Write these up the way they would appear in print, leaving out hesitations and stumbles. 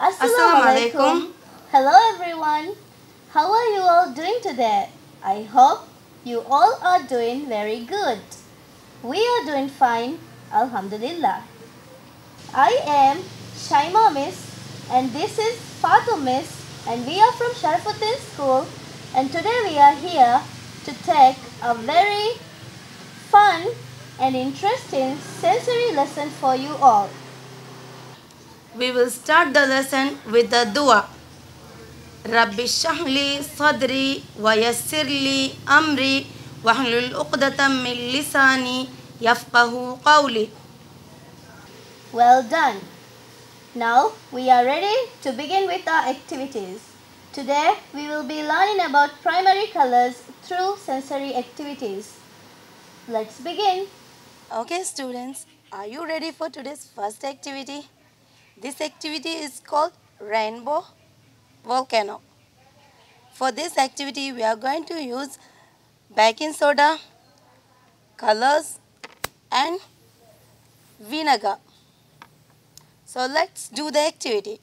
Assalamu alaikum. Hello everyone. How are you all doing today? I hope you all are doing very good. We are doing fine, Alhamdulillah. I am Shaima Miss and this is Fatu Miss and we are from Sharafuddin School and today we are here to take a very fun and interesting sensory lesson for you all. We will start the lesson with the dua. Rabbi shahli sadri wa yassirli amri wahlul uqdatam min lisani yafqahu qawli. Well done. Now we are ready to begin with our activities. Today we will be learning about primary colors through sensory activities. Let's begin. Okay students, are you ready for today's first activity? This activity is called Rainbow Volcano. For this activity we are going to use baking soda, colors and vinegar. So let's do the activity.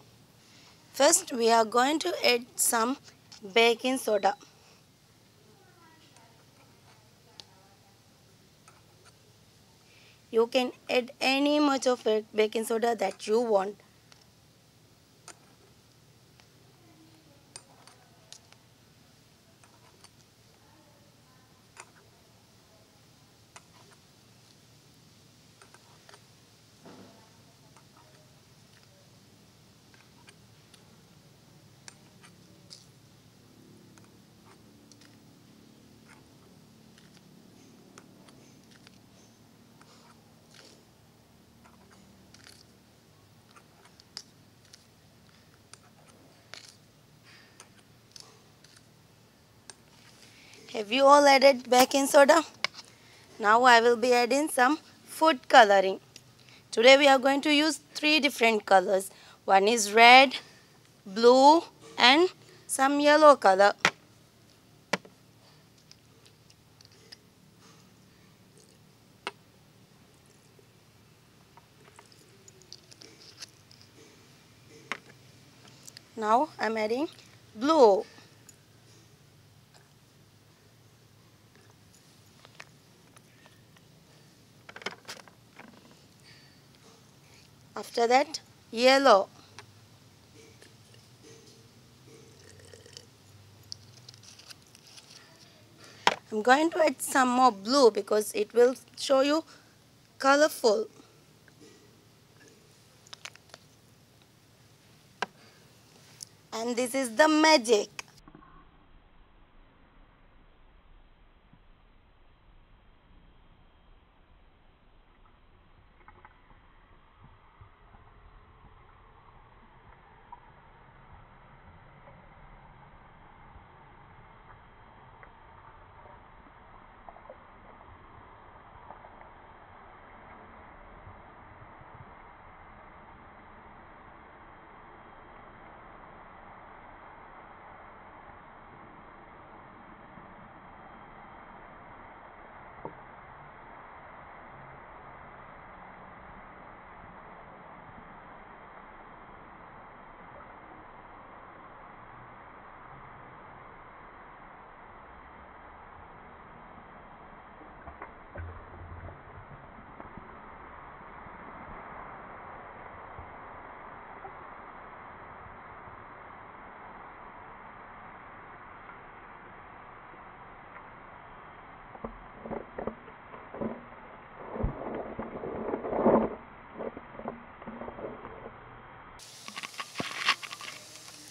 First we are going to add some baking soda. You can add any much of baking soda that you want. Have you all added baking soda? Now I will be adding some food coloring. Today we are going to use 3 different colors. One is red, blue and some yellow color. Now I am adding blue. After that, yellow. I'm going to add some more blue because it will show you colorful. And this is the magic.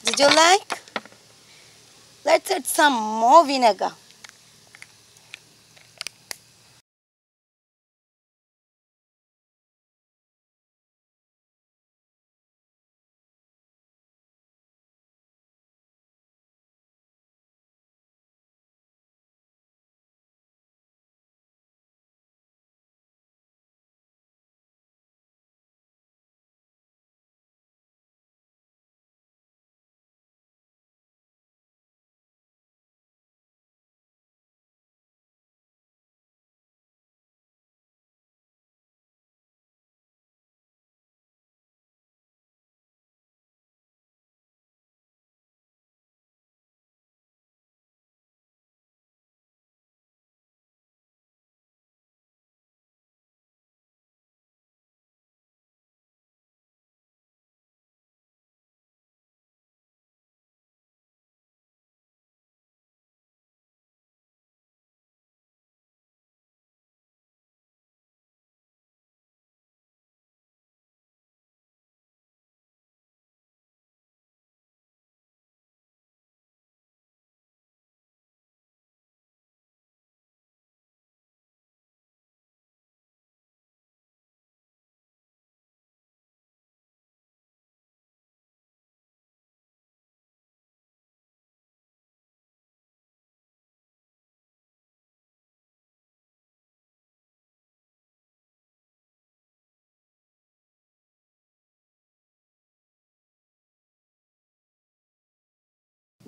Did you like? Let's add some more vinegar.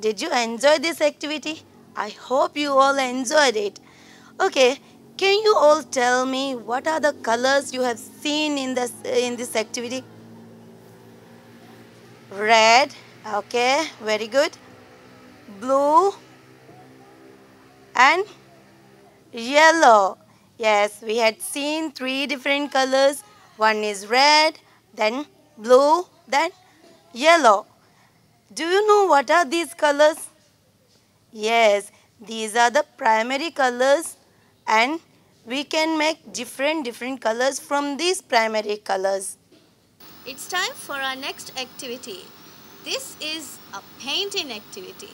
Did you enjoy this activity? I hope you all enjoyed it. Okay, can you all tell me what are the colors you have seen in this activity? Red, okay, very good. Blue and yellow. Yes, we had seen three different colors. One is red, then blue, then yellow. Do you know what are these colors? Yes, these are the primary colors, and we can make different colors from these primary colors. It's time for our next activity. This is a painting activity.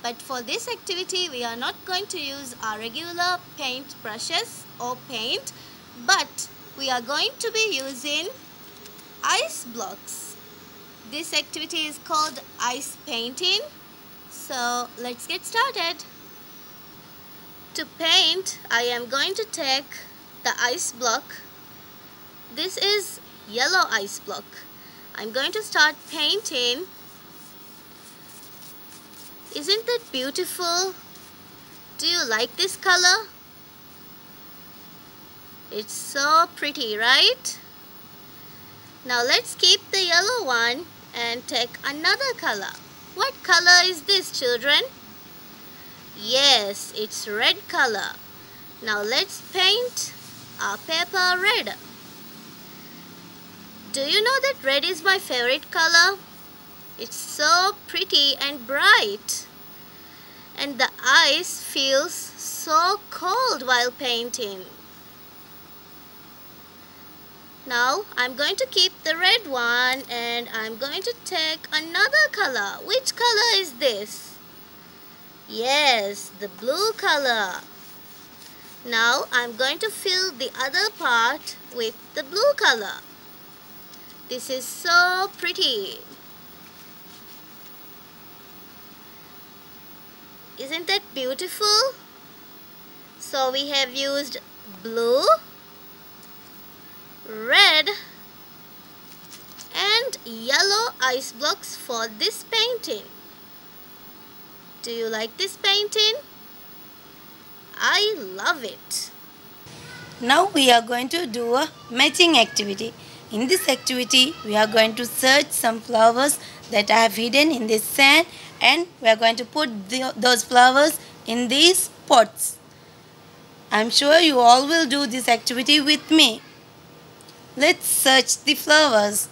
But for this activity, we are not going to use our regular paint brushes or paint, but we are going to be using ice blocks. This activity is called ice painting. So let's get started. To paint, I am going to take the ice block. This is yellow ice block. I'm going to start painting. Isn't that beautiful? Do you like this color? It's so pretty, right? Now let's keep the yellow one and take another color. What color is this, children? Yes, it's red color. Now let's paint our paper red. Do you know that red is my favorite color? It's so pretty and bright. And the ice feels so cold while painting. Now I'm going to keep the red one and I'm going to take another color. Which color is this? Yes, the blue color. Now I'm going to fill the other part with the blue color. This is so pretty. Isn't that beautiful? So we have used blue, red and yellow ice blocks for this painting. Do you like this painting? I love it. Now we are going to do a matching activity. In this activity, we are going to search some flowers that I have hidden in this sand, and we are going to put those flowers in these pots. I'm sure you all will do this activity with me. Let's search the flowers.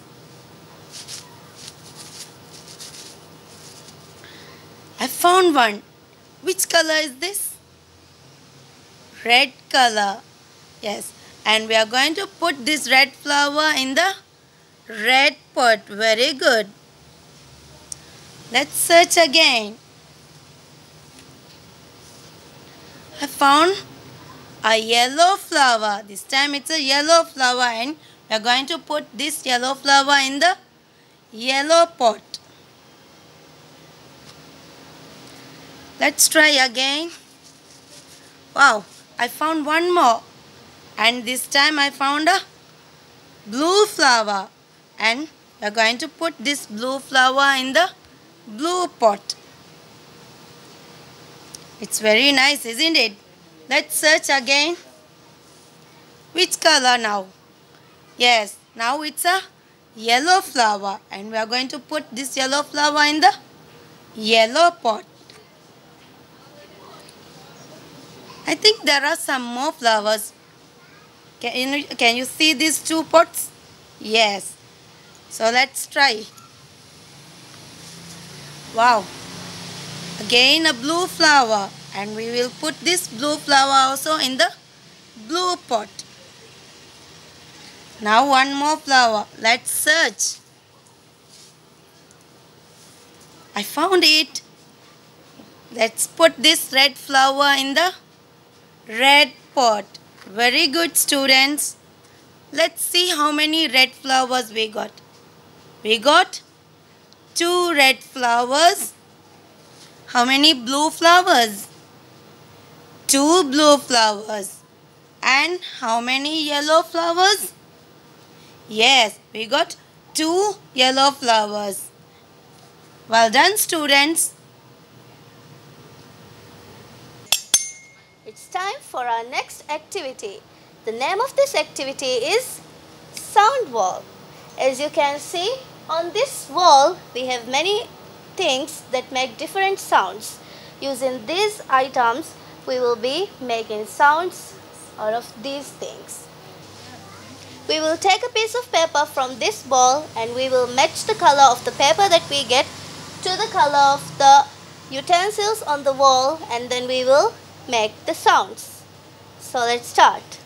I found one. Which color is this? Red color. Yes, and we are going to put this red flower in the red pot. Very good. Let's search again. I found a yellow flower. This time it's a yellow flower, and we are going to put this yellow flower in the yellow pot. Let's try again. Wow, I found one more. And this time I found a blue flower. And we are going to put this blue flower in the blue pot. It's very nice, isn't it? Let's search again. Which color now? Yes, now it's a yellow flower. And we are going to put this yellow flower in the yellow pot. I think there are some more flowers. Can you see these two pots? Yes. So let's try. Wow. Again a blue flower. And we will put this blue flower also in the blue pot. Now one more flower. Let's search. I found it. Let's put this red flower in the red pot. Very good, students. Let's see how many red flowers we got. We got 2 red flowers. How many blue flowers? 2 blue flowers. And how many yellow flowers? Yes, we got 2 yellow flowers. Well done, students. it's time for our next activity. The name of this activity is Sound Wall. As you can see, on this wall we have many things that make different sounds. Using these items, we will be making sounds out of these things. We will take a piece of paper from this ball and we will match the color of the paper that we get to the color of the utensils on the wall, and then we will make the sounds. So let's start.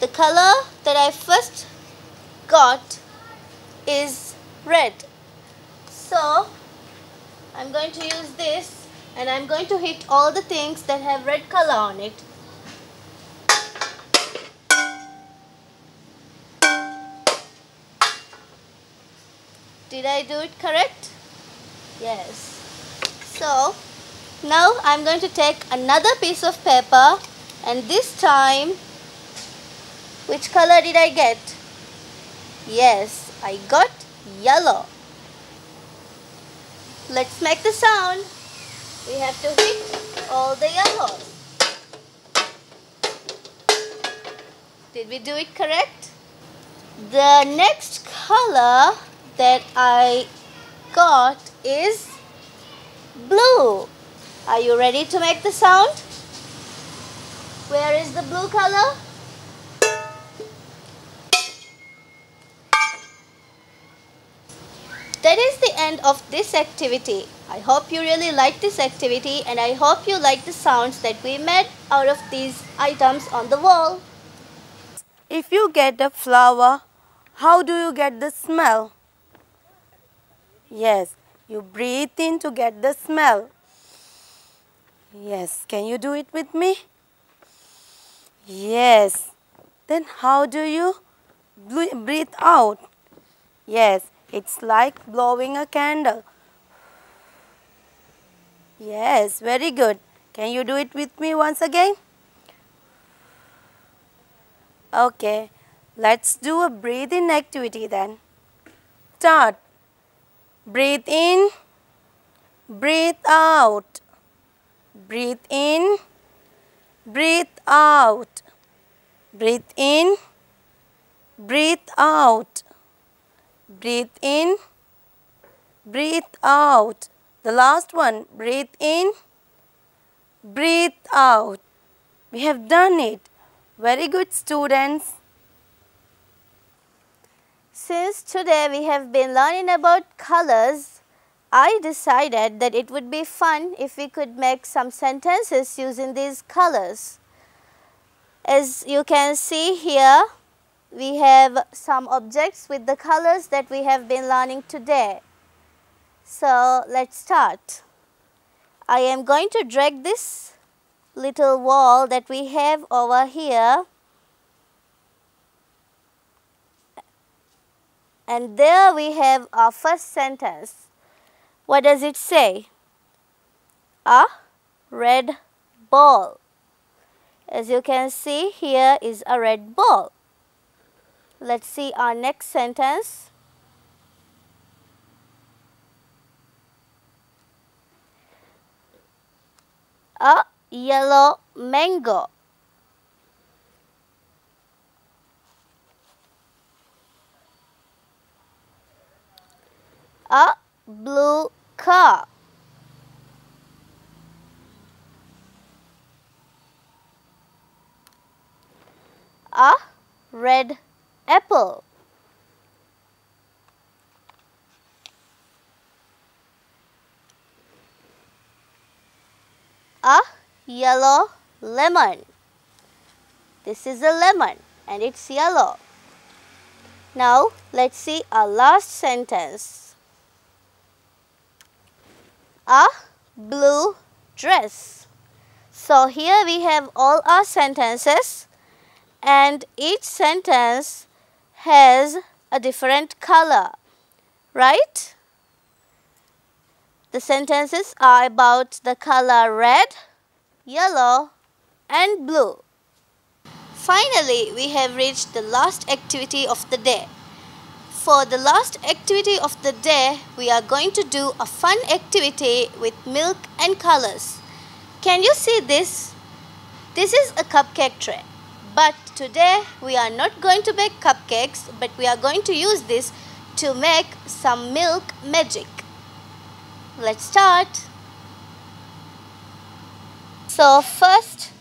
The color that I first got is red. So I'm going to use this and I'm going to hit all the things that have red color on it. Did I do it correct? Yes. So now I'm going to take another piece of paper, and this time, which color did I get? Yes, I got yellow. Let's make the sound. We have to hit all the yellows. Did we do it correct? The next color that I got is blue. Are you ready to make the sound? Where is the blue color? That is the end of this activity. I hope you really like this activity, and I hope you like the sounds that we made out of these items on the wall. If you get a flower, how do you get the smell? Yes, you breathe in to get the smell. Yes, can you do it with me? Yes. Then how do you breathe out? Yes, it's like blowing a candle. Yes, very good. Can you do it with me once again? Okay, let's do a breathing activity then. Start. Breathe in, breathe out. Breathe in, breathe out. Breathe in, breathe out. Breathe in, breathe out. The last one, breathe in, breathe out. We have done it. Very good, students. Since today we have been learning about colors, I decided that it would be fun if we could make some sentences using these colors. As you can see here, we have some objects with the colors that we have been learning today. So let's start. I am going to drag this little wall that we have over here, and there we have our first sentence. What does it say? A red ball. As you can see, here is a red ball. Let's see our next sentence. A yellow mango. A blue car. A red apple. A yellow lemon. This is a lemon and it's yellow. Now let's see our last sentence. A blue dress. So here we have all our sentences, and each sentence has a different color, right? The sentences are about the color red, yellow and blue. Finally, we have reached the last activity of the day. For the last activity of the day, we are going to do a fun activity with milk and colors. Can you see this? This is a cupcake tray. But today we are not going to bake cupcakes, but we are going to use this to make some milk magic. Let's start. So first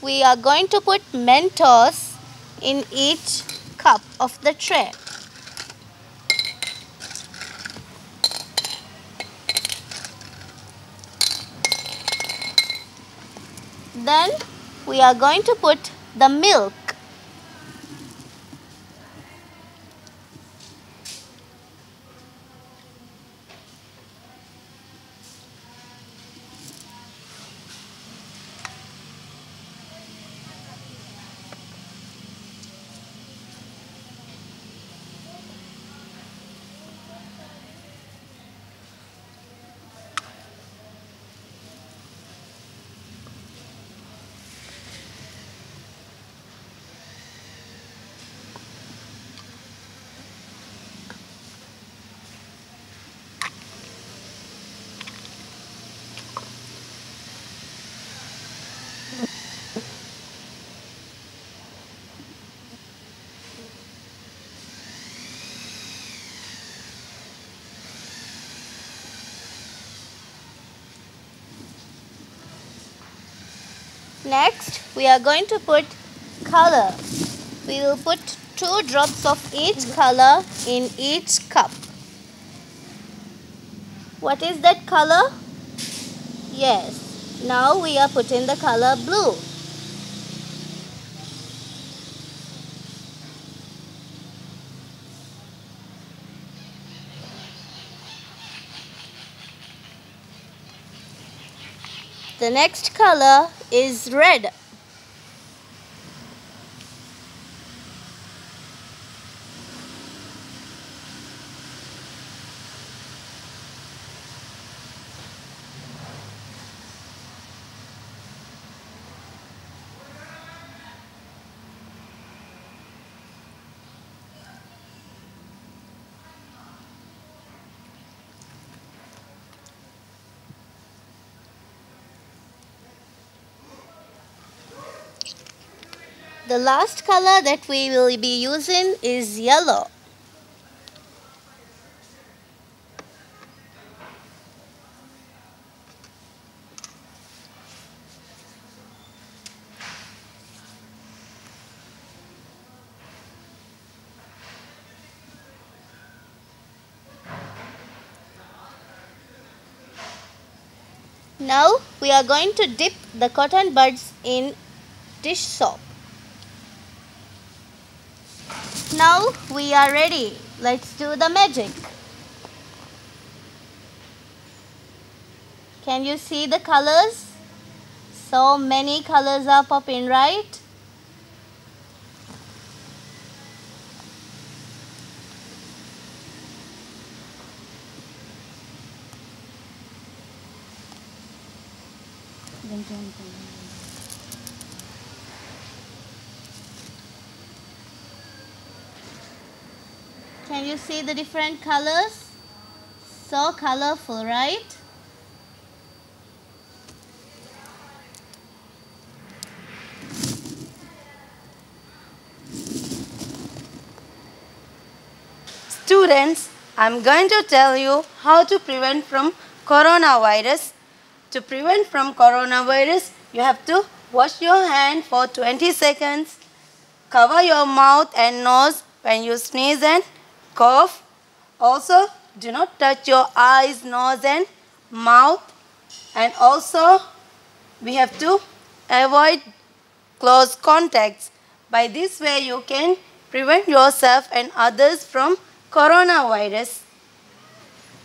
we are going to put Mentos in each cup of the tray. Then we are going to put the milk. Next, we are going to put color. We will put 2 drops of each color in each cup. What is that color? Yes, now we are putting the color blue. The next color is red. The last color that we will be using is yellow. Now we are going to dip the cotton buds in dish soap. Now we are ready. Let's do the magic. Can you see the colors? So many colors are popping, right? Can you see the different colors? So colorful, right? Students, I'm going to tell you how to prevent from coronavirus. To prevent from coronavirus, you have to wash your hand for 20 seconds. Cover your mouth and nose when you sneeze and cough. Also, do not touch your eyes, nose and mouth. And also, we have to avoid close contacts. By this way, you can prevent yourself and others from coronavirus.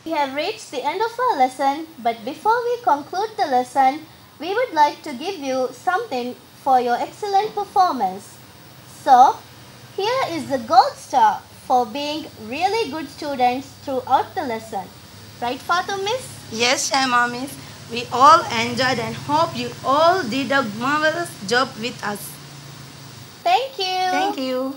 We have reached the end of our lesson, but before we conclude the lesson, we would like to give you something for your excellent performance. So, here is the gold star for being really good students throughout the lesson. Right, Fatou Miss? Yes, Shaima Miss. We all enjoyed and hope you all did a marvelous job with us. Thank you. Thank you.